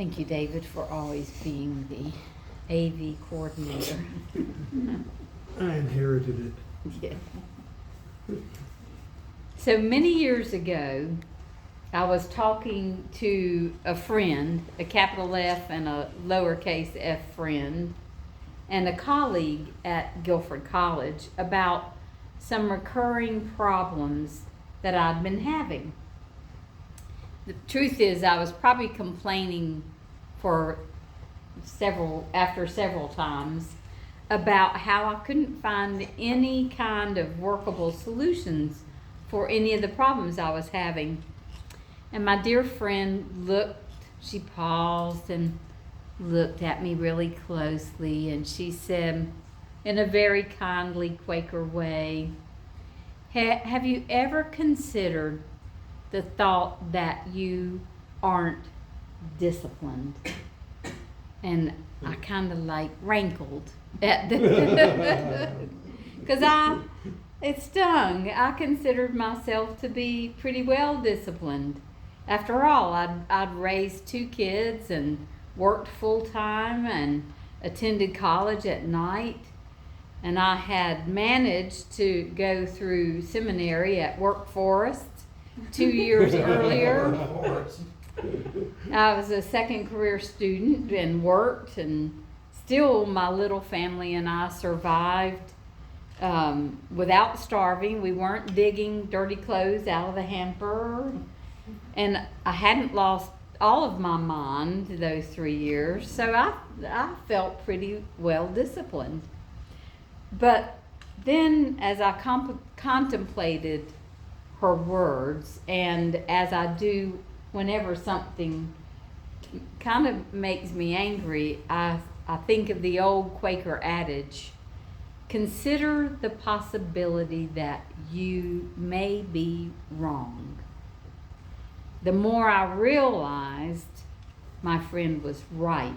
Thank you, David, for always being the AV coordinator. I inherited it. Yeah. So many years ago, I was talking to a friend, a capital F and a lowercase f friend, and a colleague at Guilford College about some recurring problems that I'd been having. The truth is, I was probably complaining after several times about how I couldn't find any kind of workable solutions for any of the problems I was having. And my dear friend she paused and looked at me really closely, and she said, in a very kindly Quaker way, have you ever considered the thought that you aren't disciplined? And I kind of like rankled at the because it stung. I considered myself to be pretty well disciplined. After all, I'd raised 2 kids and worked full time and attended college at night. And I had managed to go through seminary at Work Forest 2 years earlier. I was a second career student and worked, and still my little family and I survived without starving. We weren't digging dirty clothes out of the hamper. And I hadn't lost all of my mind those 3 years, so I felt pretty well disciplined. But then as I contemplated her words, and as I do whenever something kind of makes me angry, I think of the old Quaker adage, consider the possibility that you may be wrong. The more I realized my friend was right.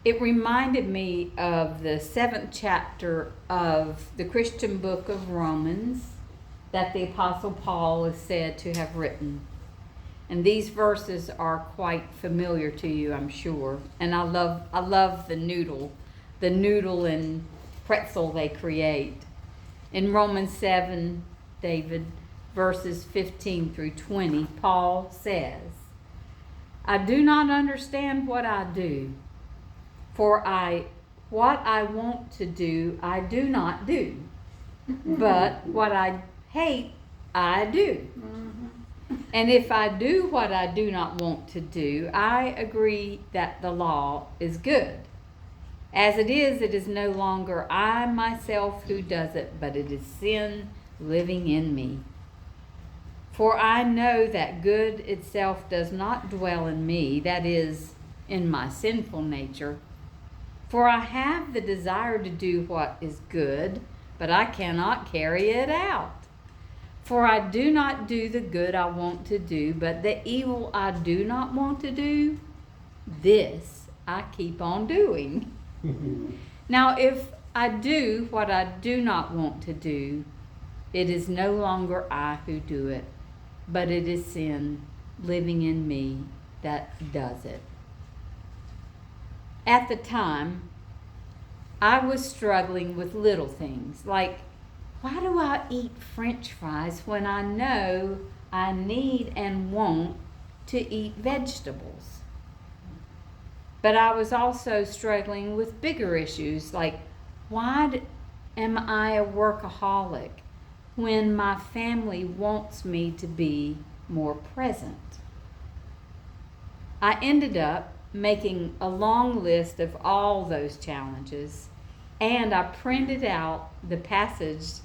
It reminded me of the 7th chapter of the Christian book of Romans that the Apostle Paul is said to have written. And these verses are quite familiar to you, I'm sure. And I love the noodle and pretzel they create. In Romans 7, David, verses 15 through 20, Paul says, I do not understand what I do, for what I want to do, I do not do. But what I hate, I do. And if I do what I do not want to do, I agree that the law is good. As it is no longer I myself who does it, but it is sin living in me. For I know that good itself does not dwell in me, that is, in my sinful nature. For I have the desire to do what is good, but I cannot carry it out. For I do not do the good I want to do, but the evil I do not want to do, this I keep on doing. Now if I do what I do not want to do, it is no longer I who do it, but it is sin living in me that does it. At the time, I was struggling with little things like, why do I eat French fries when I know I need and want to eat vegetables? But I was also struggling with bigger issues like, why am I a workaholic when my family wants me to be more present? I ended up making a long list of all those challenges, and I printed out the passage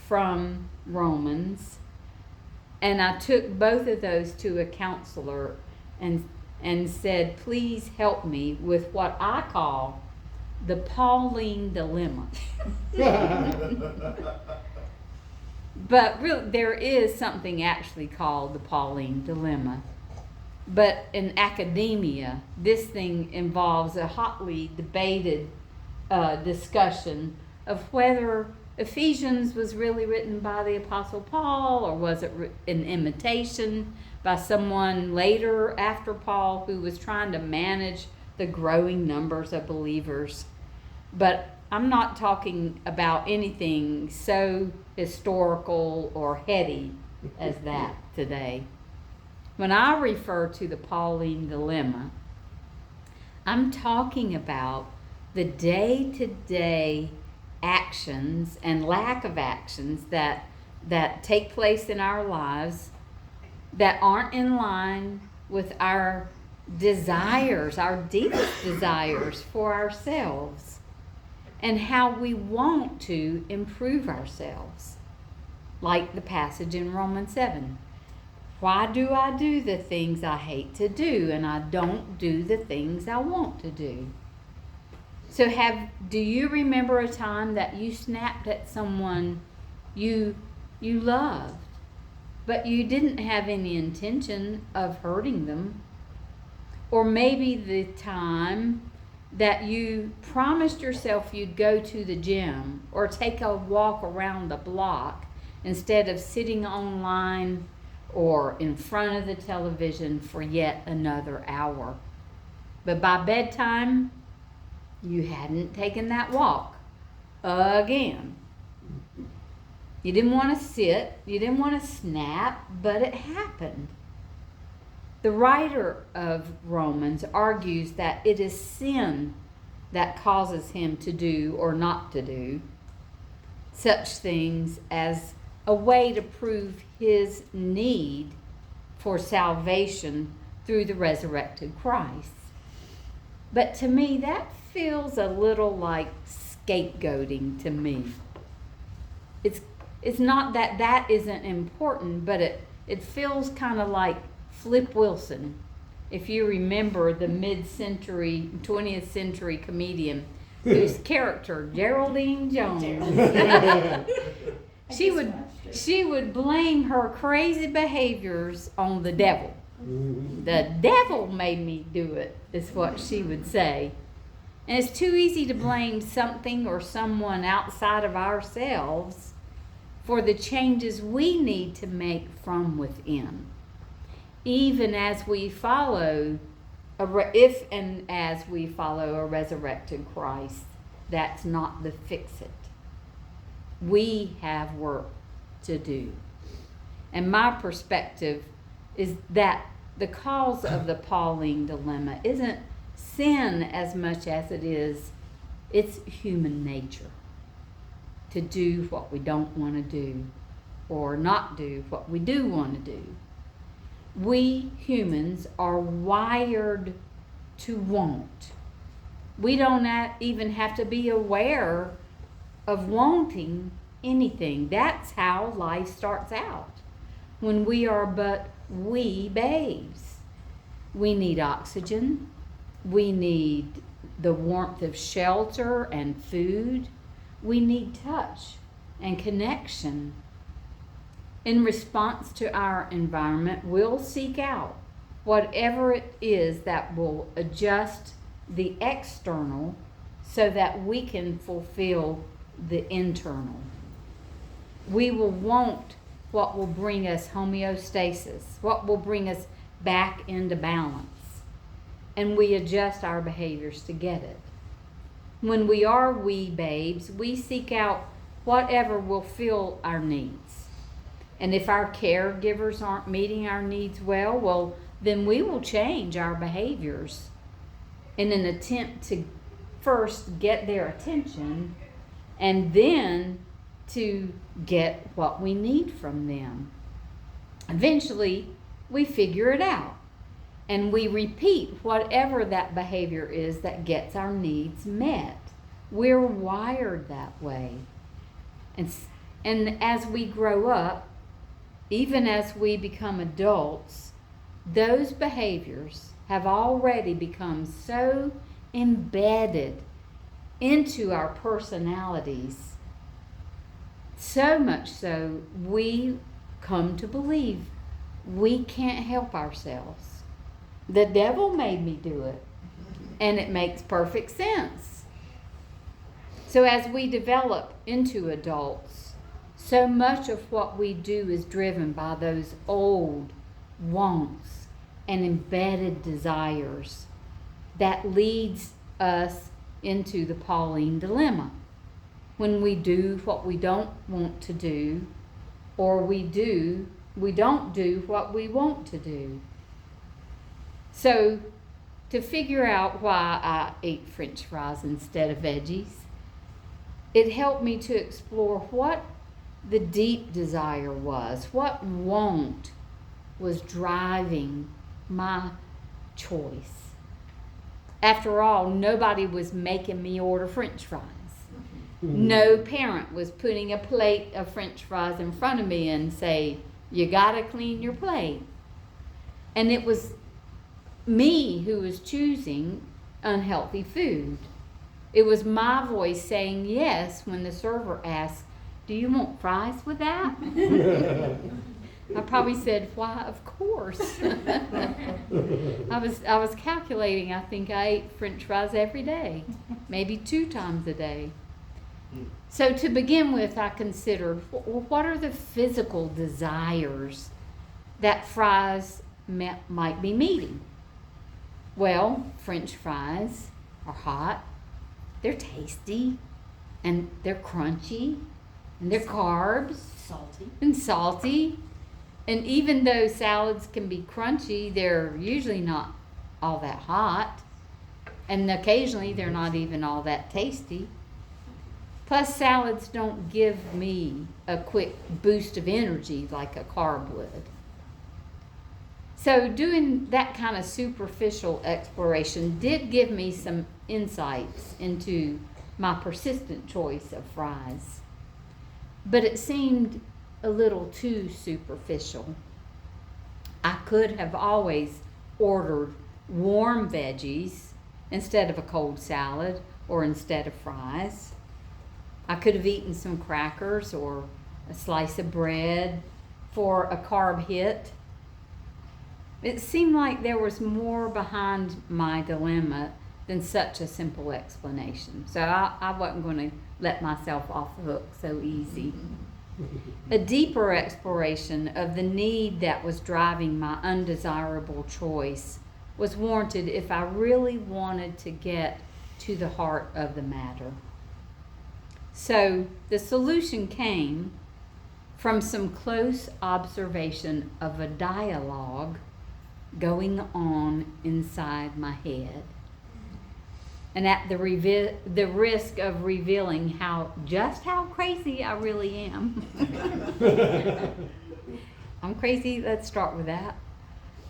from Romans, and I took both of those to a counselor and said, please help me with what I call the Pauline dilemma. But really, there is something actually called the Pauline dilemma. But in academia, this thing involves a hotly debated discussion of whether Ephesians was really written by the Apostle Paul, or was it an imitation by someone later after Paul who was trying to manage the growing numbers of believers? But I'm not talking about anything so historical or heady as that today. When I refer to the Pauline dilemma, I'm talking about the day-to-day actions and lack of actions that take place in our lives that aren't in line with our desires, our deepest desires for ourselves, and how we want to improve ourselves. Like the passage in Romans 7. Why do I do the things I hate to do, and I don't do the things I want to do? So do you remember a time that you snapped at someone you loved, but you didn't have any intention of hurting them? Or maybe the time that you promised yourself you'd go to the gym or take a walk around the block instead of sitting online or in front of the television for yet another hour. But by bedtime, you hadn't taken that walk again. You didn't want to sit, you didn't want to snap, but it happened. The writer of Romans argues that it is sin that causes him to do or not to do such things as a way to prove his need for salvation through the resurrected Christ. But to me, that feels a little like scapegoating to me. It's not that isn't important, but it feels kind of like Flip Wilson. If you remember the mid-century, 20th century comedian whose character, Geraldine Jones, she would blame her crazy behaviors on the devil. The devil made me do it, is what she would say. And it's too easy to blame something or someone outside of ourselves for the changes we need to make from within. Even as we follow, as we follow a resurrected Christ, that's not the fix-it. We have work to do. And my perspective is that the cause of the Pauline dilemma isn't sin as much as it's human nature to do what we don't want to do or not do what we do want to do. We humans are wired to want. We don't even have to be aware of wanting anything. That's how life starts out. When we are but wee babes. We need oxygen. We need the warmth of shelter and food. We need touch and connection. In response to our environment, we'll seek out whatever it is that will adjust the external so that we can fulfill the internal. We will want what will bring us homeostasis, what will bring us back into balance. And we adjust our behaviors to get it. When we are wee babes, we seek out whatever will fill our needs. And if our caregivers aren't meeting our needs well, then we will change our behaviors in an attempt to first get their attention and then to get what we need from them. Eventually, we figure it out and we repeat whatever that behavior is that gets our needs met. We're wired that way. And as we grow up, even as we become adults, those behaviors have already become so embedded into our personalities, so much so we come to believe we can't help ourselves. The devil made me do it, and it makes perfect sense. So as we develop into adults, so much of what we do is driven by those old wants and embedded desires that leads us into the Pauline dilemma. When we do what we don't want to do, or we don't do what we want to do. So to figure out why I ate French fries instead of veggies, it helped me to explore what the deep desire was, what want was driving my choice. After all, nobody was making me order French fries. No parent was putting a plate of French fries in front of me and say, you gotta clean your plate. And it was me who was choosing unhealthy food. It was my voice saying yes when the server asked, do you want fries with that? I probably said, why, of course. I was calculating, I think I ate French fries every day, maybe 2 times a day. So to begin with, I considered, what are the physical desires that fries might be meeting? Well, French fries are hot, they're tasty, and they're crunchy, and they're carbs, salty. And even though salads can be crunchy, they're usually not all that hot. And occasionally they're not even all that tasty. Plus, salads don't give me a quick boost of energy like a carb would. So doing that kind of superficial exploration did give me some insights into my persistent choice of fries. But it seemed a little too superficial. I could have always ordered warm veggies instead of a cold salad or instead of fries. I could have eaten some crackers or a slice of bread for a carb hit. It seemed like there was more behind my dilemma than such a simple explanation. So I wasn't going to let myself off the hook so easy. A deeper exploration of the need that was driving my undesirable choice was warranted if I really wanted to get to the heart of the matter. So the solution came from some close observation of a dialogue going on inside my head. And at the risk of revealing just how crazy I really am. I'm crazy, let's start with that.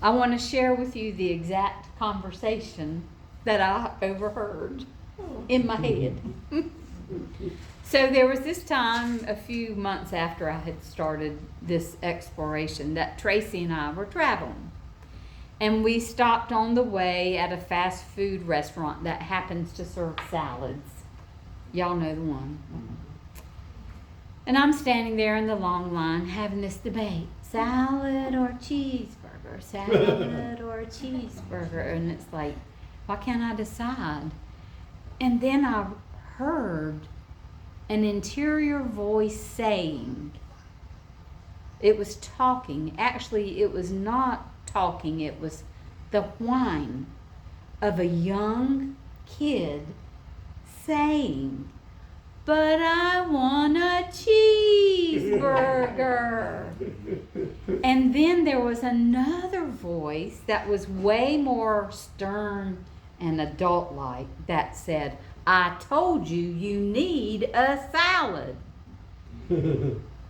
I want to share with you the exact conversation that I overheard in my head. So there was this time a few months after I had started this exploration that Tracy and I were traveling. And we stopped on the way at a fast food restaurant that happens to serve salads. Y'all know the one. And I'm standing there in the long line having this debate. Salad or cheeseburger? Salad or cheeseburger? And it's like, why can't I decide? And then I heard an interior voice saying, it was talking. Actually, it was not talking, it was the whine of a young kid saying, but I want a cheeseburger. And then there was another voice that was way more stern and adult-like that said, I told you you need a salad.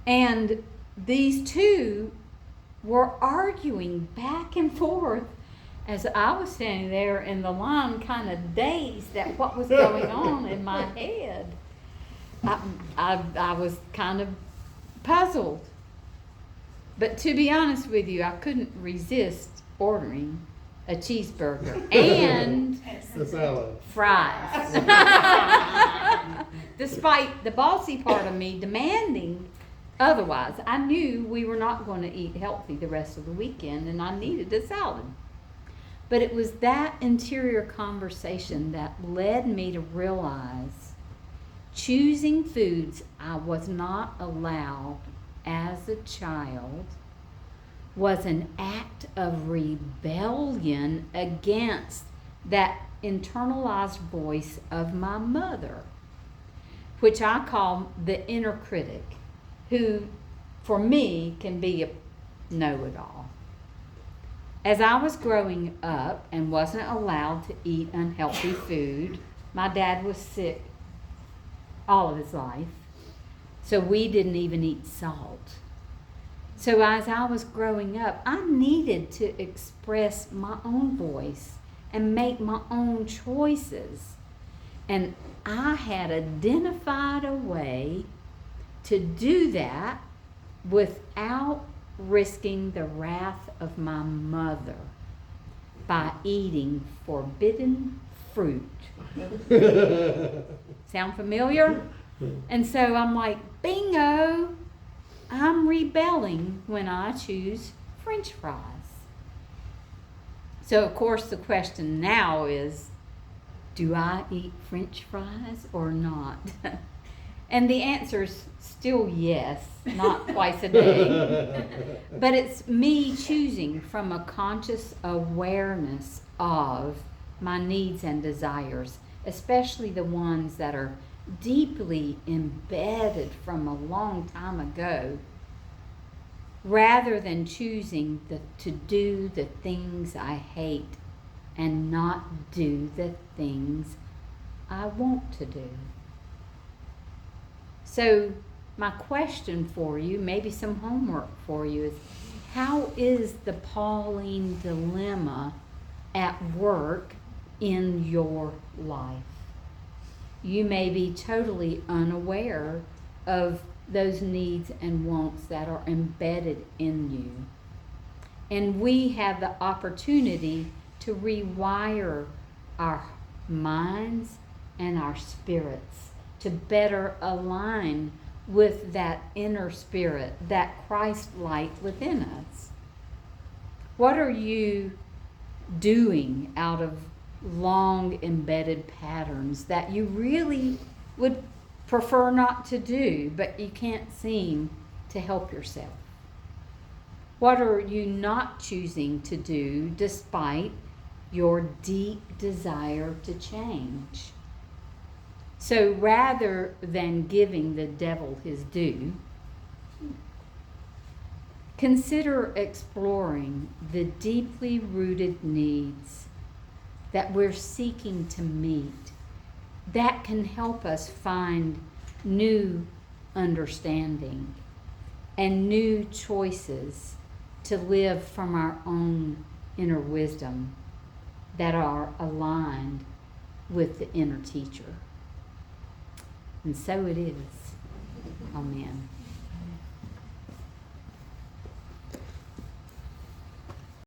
And these two were arguing back and forth as I was standing there in the line kind of dazed at what was going on in my head. I was kind of puzzled. But to be honest with you, I couldn't resist ordering a cheeseburger and The salad. fries. Despite the bossy part of me demanding otherwise. I knew we were not going to eat healthy the rest of the weekend and I needed a salad. But it was that interior conversation that led me to realize choosing foods I was not allowed as a child was an act of rebellion against that internalized voice of my mother, which I call the inner critic, who for me can be a know-it-all. As I was growing up and wasn't allowed to eat unhealthy food, my dad was sick all of his life, so we didn't even eat salt. So as I was growing up, I needed to express my own voice and make my own choices. And I had identified a way to do that without risking the wrath of my mother by eating forbidden fruit. Sound familiar? And so I'm like, bingo! I'm rebelling when I choose French fries. So of course the question now is, do I eat French fries or not? And the answer is still yes, not twice a day. But it's me choosing from a conscious awareness of my needs and desires, especially the ones that are deeply embedded from a long time ago, rather than choosing to do the things I hate and not do the things I want to do. So my question for you, maybe some homework for you, is how is the Pauline dilemma at work in your life? You may be totally unaware of those needs and wants that are embedded in you. And we have the opportunity to rewire our minds and our spirits to better align with that inner spirit, that Christ light within us. What are you doing out of long embedded patterns that you really would prefer not to do, but you can't seem to help yourself? What are you not choosing to do despite your deep desire to change? So rather than giving the devil his due, consider exploring the deeply rooted needs that we're seeking to meet that can help us find new understanding and new choices to live from our own inner wisdom that are aligned with the inner teacher. And so it is. Amen.